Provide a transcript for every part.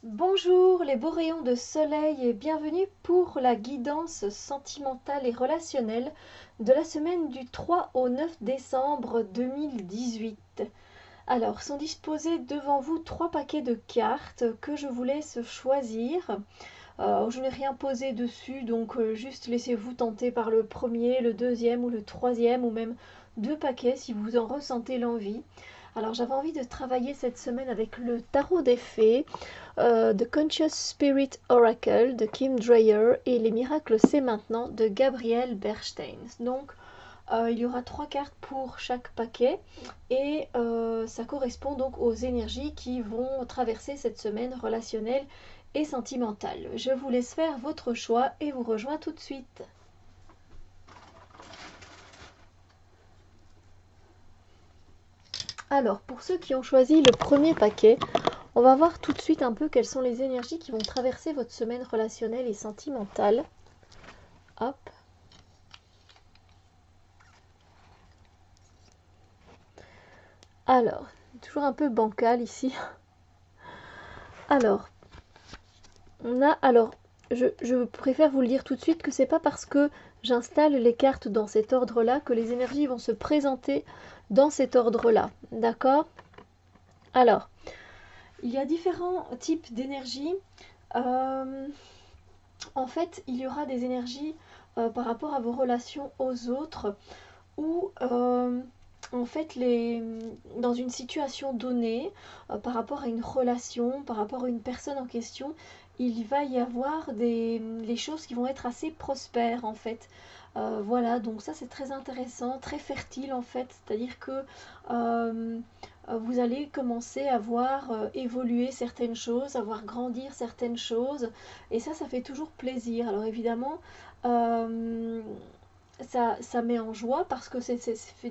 Bonjour les beaux rayons de soleil et bienvenue pour la guidance sentimentale et relationnelle de la semaine du 3 au 9 décembre 2018. Alors, sont disposés devant vous trois paquets de cartes que je vous laisse choisir. Je n'ai rien posé dessus, donc juste laissez-vous tenter par le premier, le deuxième ou le troisième ou même deux paquets si vous en ressentez l'envie. Alors j'avais envie de travailler cette semaine avec le tarot des fées, The Conscious Spirit Oracle de Kim Dreyer et Les Miracles c'est maintenant de Gabrielle Bernstein. Donc il y aura trois cartes pour chaque paquet et ça correspond donc aux énergies qui vont traverser cette semaine relationnelle et sentimentale. Je vous laisse faire votre choix et vous rejoins tout de suite. Alors, pour ceux qui ont choisi le premier paquet, on va voir tout de suite un peu quelles sont les énergies qui vont traverser votre semaine relationnelle et sentimentale. Hop. Alors, toujours un peu bancal ici. Alors, je préfère vous le dire tout de suite que c'est pas parce que j'installe les cartes dans cet ordre-là que les énergies vont se présenter dans cet ordre-là. D'accord? Alors, il y a différents types d'énergie. Euh, En fait, il y aura des énergies par rapport à vos relations aux autres ou en fait dans une situation donnée, par rapport à une relation, par rapport à une personne en question, il va y avoir les choses qui vont être assez prospères en fait. Voilà, donc ça c'est très intéressant, très fertile en fait, c'est-à-dire que euh, vous allez commencer à voir évoluer certaines choses, à voir grandir certaines choses, et ça fait toujours plaisir. Alors évidemment, euh, ça met en joie parce que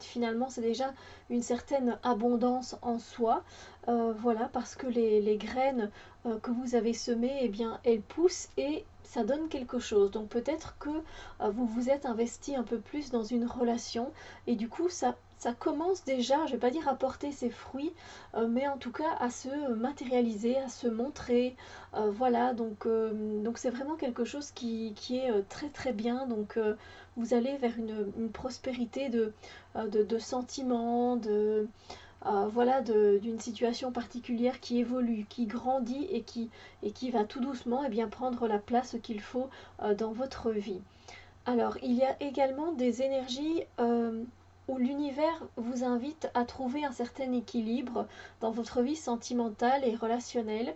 finalement c'est déjà une certaine abondance en soi. Voilà, parce que les graines que vous avez semées, eh bien, elles poussent et ça donne quelque chose. Donc peut-être que vous vous êtes investi un peu plus dans une relation et du coup ça commence déjà, je ne vais pas dire à porter ses fruits, mais en tout cas à se matérialiser, à se montrer. Voilà, donc c'est vraiment quelque chose qui est très très bien. Donc vous allez vers une prospérité de sentiments, voilà, d'une situation particulière qui évolue, qui grandit et qui va tout doucement eh bien, prendre la place qu'il faut dans votre vie. Alors, il y a également des énergies où l'univers vous invite à trouver un certain équilibre dans votre vie sentimentale et relationnelle.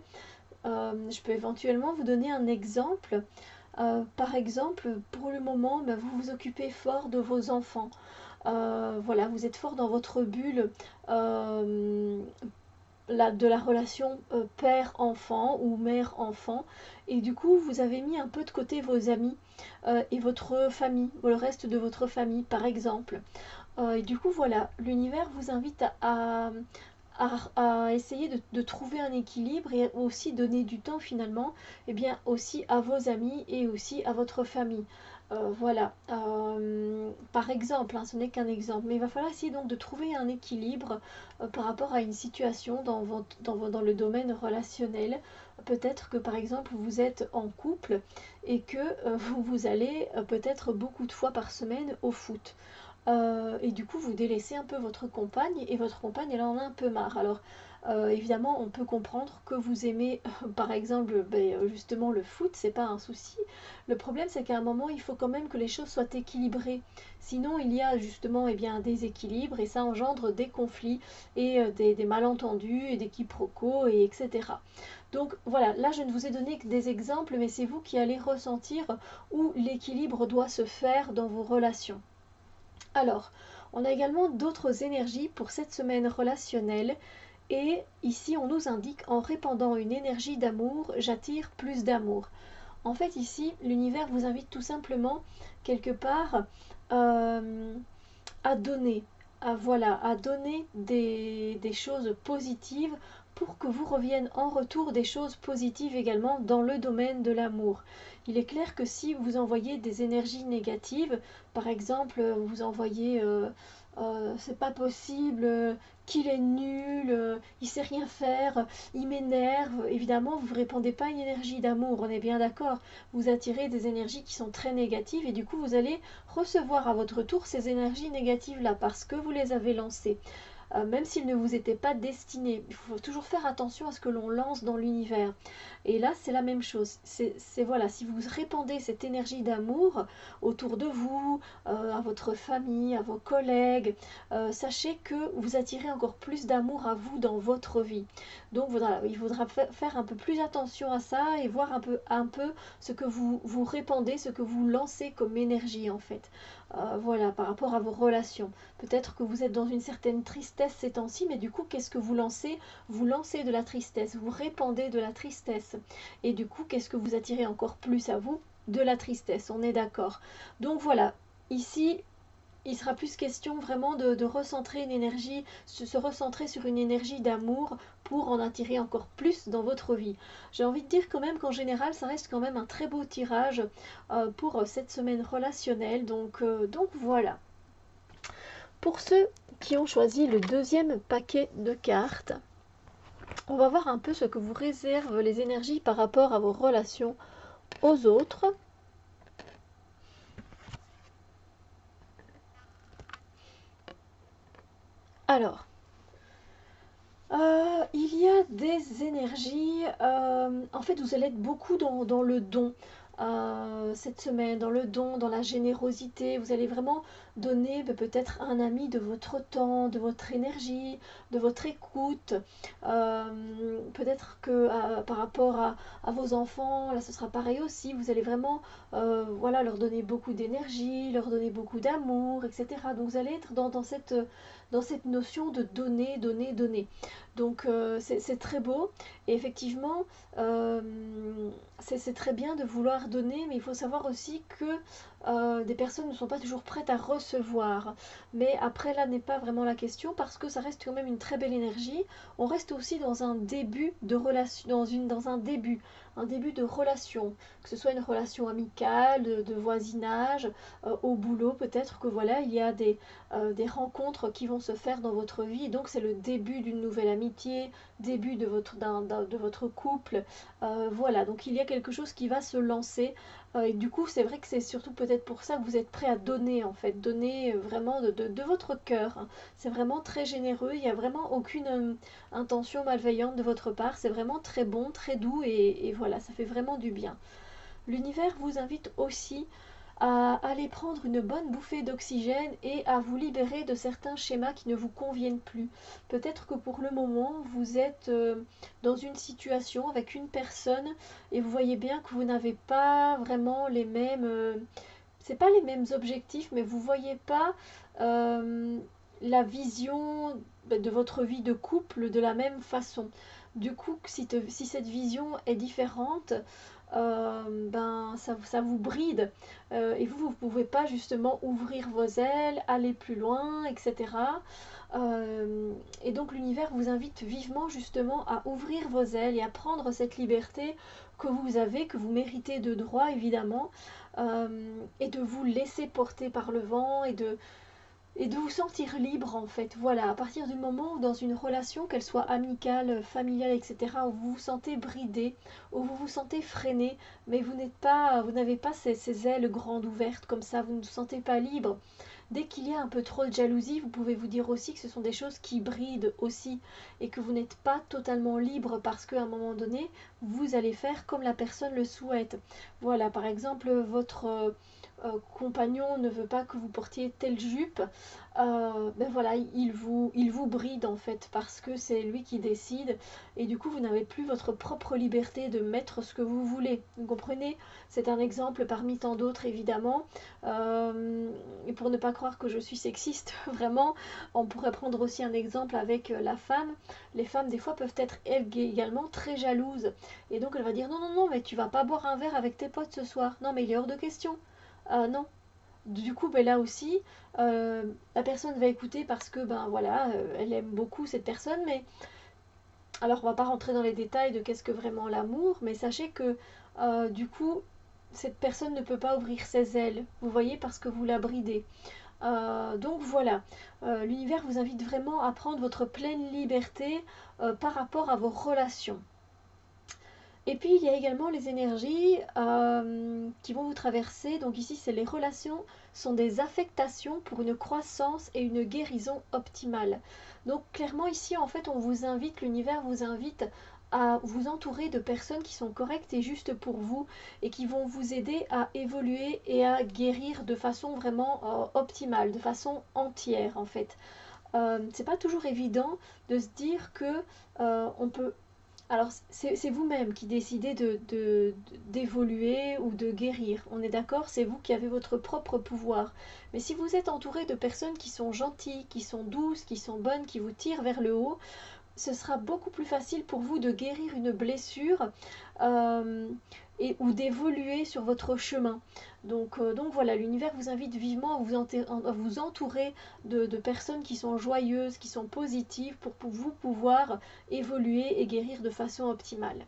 Je peux éventuellement vous donner un exemple. Par exemple, pour le moment, bah, vous vous occupez fort de vos enfants. Voilà, vous êtes fort dans votre bulle euh, de la relation père-enfant ou mère-enfant. Et du coup, vous avez mis un peu de côté vos amis et votre famille, ou le reste de votre famille, par exemple. Et du coup, voilà, l'univers vous invite à essayer de trouver un équilibre et aussi donner du temps finalement, et bien aussi à vos amis et aussi à votre famille. Voilà, par exemple, hein, ce n'est qu'un exemple, mais il va falloir essayer donc de trouver un équilibre par rapport à une situation dans le domaine relationnel. Peut-être que par exemple vous êtes en couple et que vous allez peut-être beaucoup de fois par semaine au foot. Et du coup, vous délaissez un peu votre compagne et votre compagne, elle en a un peu marre. Alors, évidemment, on peut comprendre que vous aimez, par exemple, justement le foot, c'est pas un souci. Le problème, c'est qu'à un moment, il faut quand même que les choses soient équilibrées. Sinon, il y a justement eh bien, un déséquilibre et ça engendre des conflits et des malentendus et des quiproquos et etc. Donc voilà, là je ne vous ai donné que des exemples, mais c'est vous qui allez ressentir où l'équilibre doit se faire dans vos relations. Alors, on a également d'autres énergies pour cette semaine relationnelle et ici on nous indique en répandant une énergie d'amour, j'attire plus d'amour. En fait ici l'univers vous invite tout simplement quelque part euh, à donner, à donner des choses positives pour que vous reviennent en retour des choses positives également dans le domaine de l'amour. Il est clair que si vous envoyez des énergies négatives, par exemple vous envoyez c'est pas possible, qu'il est nul, il sait rien faire, il m'énerve. Évidemment, vous ne répondez pas à une énergie d'amour, on est bien d'accord. Vous attirez des énergies qui sont très négatives et du coup, vous allez recevoir à votre tour ces énergies négatives-là parce que vous les avez lancées. Même s'ils ne vous étaient pas destinés. Il faut toujours faire attention à ce que l'on lance dans l'univers. Et là, c'est la même chose. Voilà, si vous répandez cette énergie d'amour autour de vous, à votre famille, à vos collègues, sachez que vous attirez encore plus d'amour à vous dans votre vie. Donc voilà, il faudra faire un peu plus attention à ça et voir un peu ce que vous répandez, ce que vous lancez comme énergie en fait. Voilà, par rapport à vos relations. Peut-être que vous êtes dans une certaine tristesse ces temps-ci, mais du coup, qu'est-ce que vous lancez? Vous lancez de la tristesse, vous répandez de la tristesse. Et du coup, qu'est-ce que vous attirez encore plus à vous? De la tristesse, on est d'accord. Donc voilà, ici, il sera plus question vraiment de recentrer une énergie, se recentrer sur une énergie d'amour pour en attirer encore plus dans votre vie. J'ai envie de dire quand même qu'en général, ça reste quand même un très beau tirage pour cette semaine relationnelle. Donc voilà. Pour ceux qui ont choisi le deuxième paquet de cartes, on va voir un peu ce que vous réservent les énergies par rapport à vos relations aux autres. Alors, il y a des énergies, en fait vous allez être beaucoup dans le don cette semaine, dans le don, dans la générosité. Vous allez vraiment donner peut-être à un ami de votre temps, de votre énergie, de votre écoute. Peut-être que par rapport à vos enfants, là ce sera pareil aussi. Vous allez vraiment voilà, leur donner beaucoup d'énergie, leur donner beaucoup d'amour, etc. Donc vous allez être dans cette notion de donner, donner, donner. Donc c'est très beau et effectivement c'est très bien de vouloir donner, mais il faut savoir aussi que des personnes ne sont pas toujours prêtes à recevoir. Mais après là n'est pas vraiment la question parce que ça reste quand même une très belle énergie. On reste aussi dans un début de relation, dans un début de relation, que ce soit une relation amicale, de voisinage, au boulot peut-être que voilà il y a des rencontres qui vont se faire dans votre vie. Donc c'est le début d'une nouvelle amitié, début de votre couple. Voilà, donc il y a quelque chose qui va se lancer. Et du coup, c'est vrai que c'est surtout peut-être pour ça que vous êtes prêt à donner, en fait. Donner vraiment de votre cœur, hein. C'est vraiment très généreux. Il n'y a vraiment aucune intention malveillante de votre part. C'est vraiment très bon, très doux. Et voilà, ça fait vraiment du bien. L'univers vous invite aussi à aller prendre une bonne bouffée d'oxygène et à vous libérer de certains schémas qui ne vous conviennent plus. Peut-être que pour le moment, vous êtes dans une situation avec une personne et vous voyez bien que vous n'avez pas vraiment les mêmes... c'est pas les mêmes objectifs, mais vous voyez pas la vision de votre vie de couple de la même façon. Du coup, si cette vision est différente, ben ça vous bride et vous pouvez pas justement ouvrir vos ailes, aller plus loin, etc. Et donc l'univers vous invite vivement justement à ouvrir vos ailes et à prendre cette liberté que vous avez, que vous méritez de droit évidemment, et de vous laisser porter par le vent et de vous sentir libre en fait. Voilà, à partir du moment où dans une relation, qu'elle soit amicale, familiale, etc., où vous vous sentez bridé, où vous vous sentez freiné, mais vous n'avez pas ces ailes grandes ouvertes comme ça, vous ne vous sentez pas libre. Dès qu'il y a un peu trop de jalousie, vous pouvez vous dire aussi que ce sont des choses qui brident aussi et que vous n'êtes pas totalement libre parce qu'à un moment donné, vous allez faire comme la personne le souhaite. Voilà, par exemple, votre compagnon ne veut pas que vous portiez telle jupe, ben voilà, il vous bride en fait parce que c'est lui qui décide et du coup vous n'avez plus votre propre liberté de mettre ce que vous voulez. Vous comprenez? C'est un exemple parmi tant d'autres évidemment. Et pour ne pas croire que je suis sexiste, vraiment, on pourrait prendre aussi un exemple avec la femme. Les femmes des fois peuvent être elles également très jalouses et donc elle va dire non non non mais tu vas pas boire un verre avec tes potes ce soir. Non mais il est hors de question. Non. Du coup, ben là aussi, la personne va écouter parce que, ben voilà, elle aime beaucoup cette personne, mais alors on va pas rentrer dans les détails de qu'est-ce que vraiment l'amour, mais sachez que du coup, cette personne ne peut pas ouvrir ses ailes, vous voyez, parce que vous la bridez. Donc voilà, l'univers vous invite vraiment à prendre votre pleine liberté par rapport à vos relations. Et puis il y a également les énergies qui vont vous traverser. Donc ici, c'est les relations sont des affectations pour une croissance et une guérison optimale. Donc clairement ici, en fait, on vous invite, l'univers vous invite à vous entourer de personnes qui sont correctes et justes pour vous et qui vont vous aider à évoluer et à guérir de façon vraiment optimale, de façon entière en fait. C'est pas toujours évident de se dire que on peut alors, c'est vous-même qui décidez d'évoluer ou de guérir. On est d'accord, c'est vous qui avez votre propre pouvoir. Mais si vous êtes entouré de personnes qui sont gentilles, qui sont douces, qui sont bonnes, qui vous tirent vers le haut, ce sera beaucoup plus facile pour vous de guérir une blessure euh, ou d'évoluer sur votre chemin. Donc voilà, l'univers vous invite vivement à vous entourer de personnes qui sont joyeuses, qui sont positives pour vous pouvoir évoluer et guérir de façon optimale.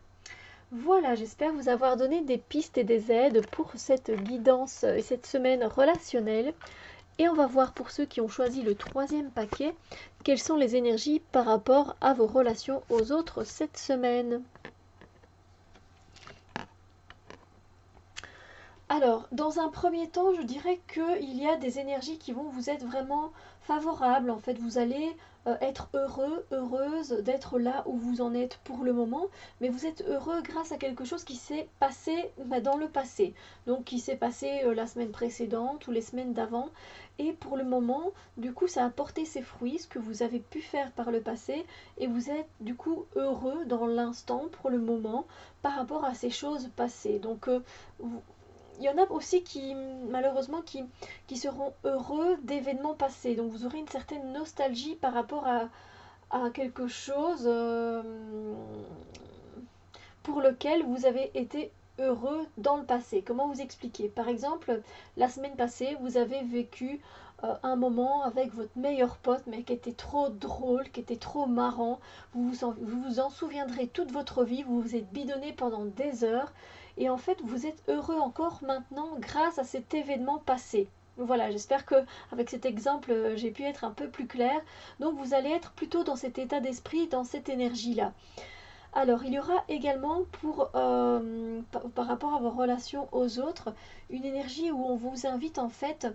Voilà, j'espère vous avoir donné des pistes et des aides pour cette guidance et cette semaine relationnelle. Et on va voir pour ceux qui ont choisi le troisième paquet, quelles sont les énergies par rapport à vos relations aux autres cette semaine. Alors, dans un premier temps, je dirais qu'il y a des énergies qui vont vous être vraiment favorables. En fait, vous allez être heureux, heureuse d'être là où vous en êtes pour le moment, mais vous êtes heureux grâce à quelque chose qui s'est passé dans le passé. Donc, qui s'est passé la semaine précédente ou les semaines d'avant. Et pour le moment, du coup, ça a porté ses fruits, ce que vous avez pu faire par le passé, et vous êtes du coup heureux dans l'instant pour le moment par rapport à ces choses passées. Donc, il y en a aussi qui, malheureusement, qui seront heureux d'événements passés. Donc vous aurez une certaine nostalgie par rapport à quelque chose pour lequel vous avez été heureux dans le passé. Comment vous expliquer? Par exemple, la semaine passée, vous avez vécu un moment avec votre meilleur pote, mais qui était trop drôle, qui était trop marrant. Vous vous en souviendrez toute votre vie, vous vous êtes bidonné pendant des heures, et en fait, vous êtes heureux encore maintenant grâce à cet événement passé. Voilà, j'espère que avec cet exemple, j'ai pu être un peu plus claire. Donc, vous allez être plutôt dans cet état d'esprit, dans cette énergie-là. Alors, il y aura également par rapport à vos relations aux autres, une énergie où on vous invite en fait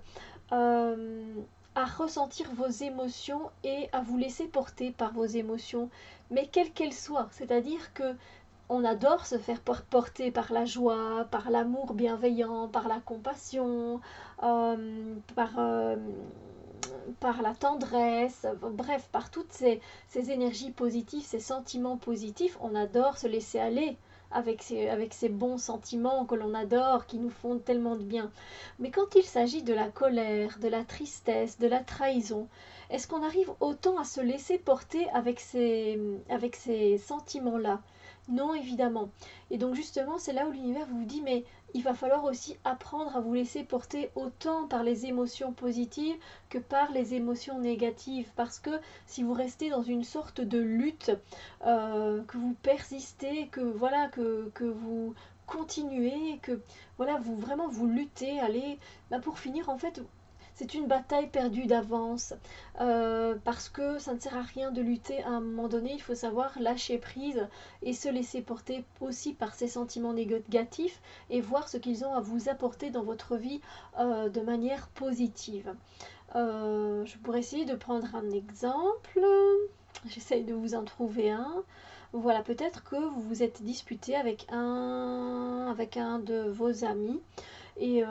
euh, à ressentir vos émotions et à vous laisser porter par vos émotions, mais quelles qu'elles soient. C'est-à-dire que on adore se faire porter par la joie, par l'amour bienveillant, par la compassion, par la tendresse, bref, par toutes ces énergies positives, ces sentiments positifs. On adore se laisser aller avec ces bons sentiments que l'on adore, qui nous font tellement de bien. Mais quand il s'agit de la colère, de la tristesse, de la trahison, est-ce qu'on arrive autant à se laisser porter avec ces sentiments-là? Non, évidemment. Et donc justement, c'est là où l'univers vous dit, mais il va falloir aussi apprendre à vous laisser porter autant par les émotions positives que par les émotions négatives. Parce que si vous restez dans une sorte de lutte, que vous persistez, que voilà, que vous continuez, que voilà, vous vraiment vous luttez, allez, pour finir en fait, c'est une bataille perdue d'avance parce que ça ne sert à rien de lutter à un moment donné, il faut savoir lâcher prise et se laisser porter aussi par ces sentiments négatifs et voir ce qu'ils ont à vous apporter dans votre vie de manière positive. Je pourrais essayer de prendre un exemple. J'essaye de vous en trouver un. Voilà, peut-être que vous vous êtes disputé avec un de vos amis. Et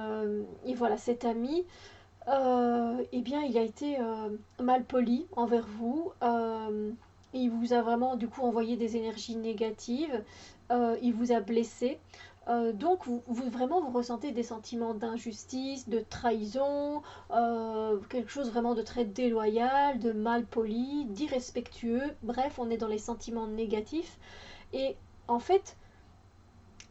voilà, cet ami, eh bien, il a été mal poli envers vous. Il vous a vraiment, du coup, envoyé des énergies négatives. Il vous a blessé. Donc, vraiment, vous ressentez des sentiments d'injustice, de trahison, quelque chose vraiment de très déloyal, de mal poli, d'irrespectueux. Bref, on est dans les sentiments négatifs. Et en fait,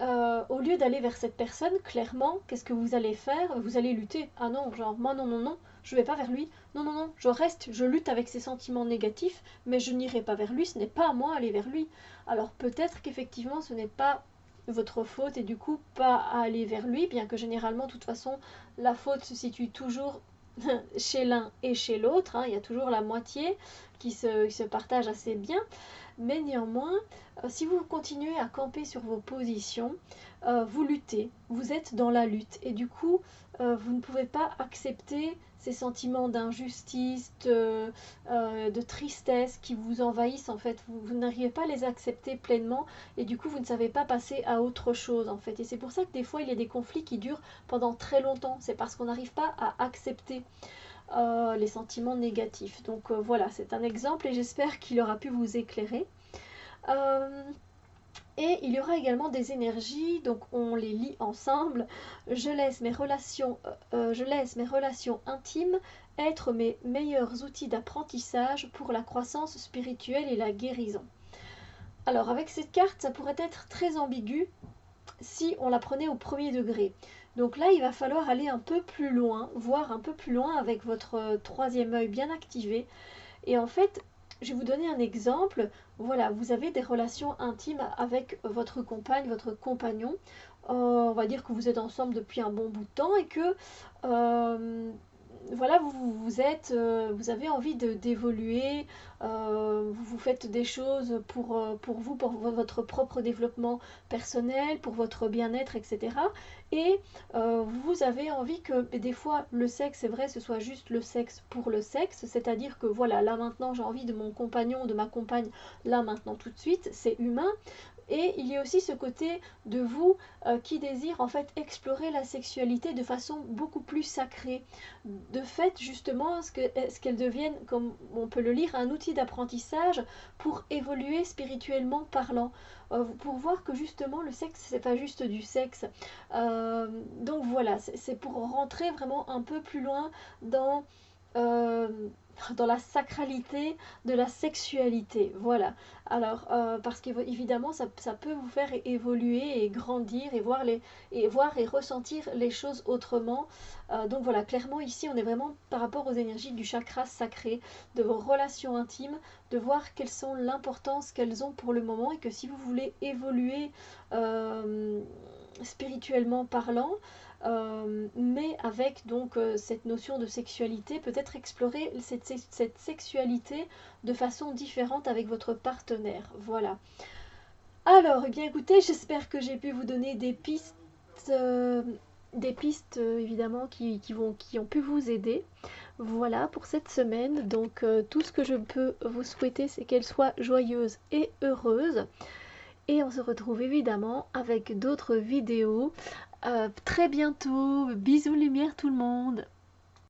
au lieu d'aller vers cette personne, clairement, qu'est-ce que vous allez faire? Vous allez lutter. Ah non, genre, moi non, non, non, je vais pas vers lui. Non, non, non, je reste, je lutte avec ces sentiments négatifs, mais je n'irai pas vers lui, ce n'est pas à moi d'aller vers lui. Alors peut-être qu'effectivement, ce n'est pas votre faute et du coup pas à aller vers lui, bien que généralement, de toute façon, la faute se situe toujours chez l'un et chez l'autre, hein, il y a toujours la moitié qui se partage assez bien, mais néanmoins, si vous continuez à camper sur vos positions, vous luttez, vous êtes dans la lutte, et du coup, vous ne pouvez pas accepter ces sentiments d'injustice, de tristesse qui vous envahissent en fait, vous n'arrivez pas à les accepter pleinement, et du coup, vous ne savez pas passer à autre chose en fait, et c'est pour ça que des fois, il y a des conflits qui durent pendant très longtemps, c'est parce qu'on n'arrive pas à accepter les sentiments négatifs. Donc voilà, c'est un exemple et j'espère qu'il aura pu vous éclairer. Euh, et il y aura également des énergies, donc on les lit ensemble. Je laisse mes relations intimes être mes meilleurs outils d'apprentissage pour la croissance spirituelle et la guérison. Alors avec cette carte, ça pourrait être très ambigu si on la prenait au premier degré. Donc là, il va falloir aller un peu plus loin, voir un peu plus loin avec votre troisième œil bien activé. Et en fait, je vais vous donner un exemple. Voilà, vous avez des relations intimes avec votre compagne, votre compagnon. On va dire que vous êtes ensemble depuis un bon bout de temps et que voilà, vous avez envie d'évoluer, vous faites des choses pour vous, pour votre propre développement personnel, pour votre bien-être, etc. Et vous avez envie que des fois le sexe, c'est vrai, ce soit juste le sexe pour le sexe, c'est-à-dire que voilà, là maintenant j'ai envie de mon compagnon, de ma compagne, là maintenant tout de suite, c'est humain. Et il y a aussi ce côté de vous qui désire en fait explorer la sexualité de façon beaucoup plus sacrée. De fait, justement, ce qu'elle devienne, comme on peut le lire, un outil d'apprentissage pour évoluer spirituellement parlant. Pour voir que justement le sexe, c'est pas juste du sexe. Donc voilà, c'est pour rentrer vraiment un peu plus loin dans euh, dans la sacralité de la sexualité. Voilà. Alors, parce qu'évidemment, ça peut vous faire évoluer et grandir et voir et ressentir les choses autrement. Donc voilà, clairement ici, on est vraiment par rapport aux énergies du chakra sacré, de vos relations intimes, de voir quelles sont l'importance qu'elles ont pour le moment et que si vous voulez évoluer spirituellement parlant, mais avec donc cette notion de sexualité, peut-être explorer cette sexualité de façon différente avec votre partenaire. Voilà. Alors, eh bien écoutez, j'espère que j'ai pu vous donner des pistes évidemment qui ont pu vous aider. Voilà pour cette semaine. Donc tout ce que je peux vous souhaiter, c'est qu'elle soit joyeuse et heureuse. Et on se retrouve évidemment avec d'autres vidéos très bientôt. Bisous lumière tout le monde.